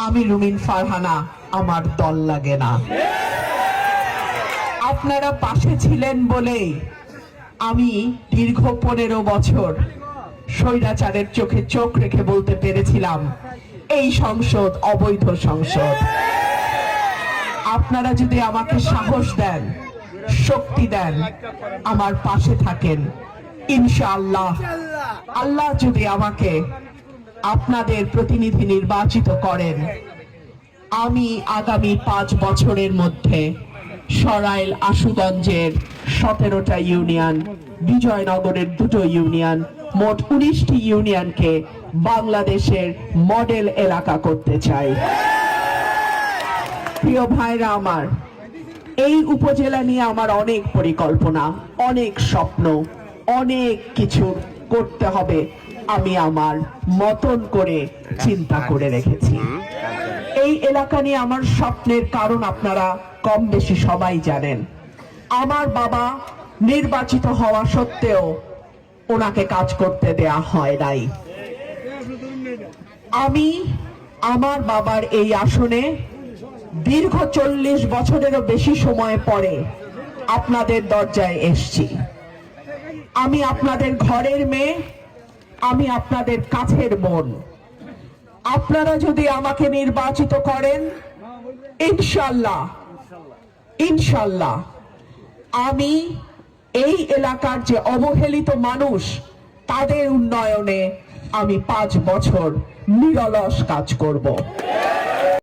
আমি রুমিন ফারহানা, আমার দল লাগে না। আপনারা পাশে ছিলেন বলেই আমি দীর্ঘ 15 বছর স্বৈরাচারের চোখে চোখ রেখে বলতে পেরেছিলাম এই সংসদ অবৈধ সংসদ। আপনারা যদি আমাকে সাহস দেন, শক্তি দেন, আমার পাশে থাকেন, ইনশাআল্লাহ আল্লাহ যদি আমাকে আপনাদের প্রতিনিধি নির্বাচিত করেন, আমি আগামী 5 বছরের মধ্যে সরাইল আশুগঞ্জের 17টা ইউনিয়ন, বিজয়নগরের 2টো ইউনিয়ন, মোট 19টি ইউনিয়নকে বাংলাদেশের মডেল এলাকা করতে চাই। প্রিয় ভাইরা আমার, এই উপজেলা নিয়ে আমার অনেক পরিকল্পনা, অনেক স্বপ্ন, অনেক কিছু করতে হবে। আমি আমার মতন করে চিন্তা করে রেখেছি। এই এলাকা নিয়ে আমার স্বপ্নের কারণ আপনারা কম বেশি সবাই জানেন। আমার বাবা নির্বাচিত হওয়া সত্ত্বেও ওনাকে কাজ করতে দেয়া হয় নাই। আমি আমার বাবার এই আসনে দীর্ঘ 40 বছরেরও বেশি সময় পরে আপনাদের দরজায় এসছি। আমি আপনাদের ঘরের মেয়ে, আমি আপনাদের কাছের বোন। আপনারা যদি আমাকে নির্বাচিত করেন, ইনশাআল্লাহ ইনশাআল্লাহ আমি এই এলাকার যে অবহেলিত মানুষ তাদের উন্নয়নে আমি 5 বছর নিরলস কাজ করব।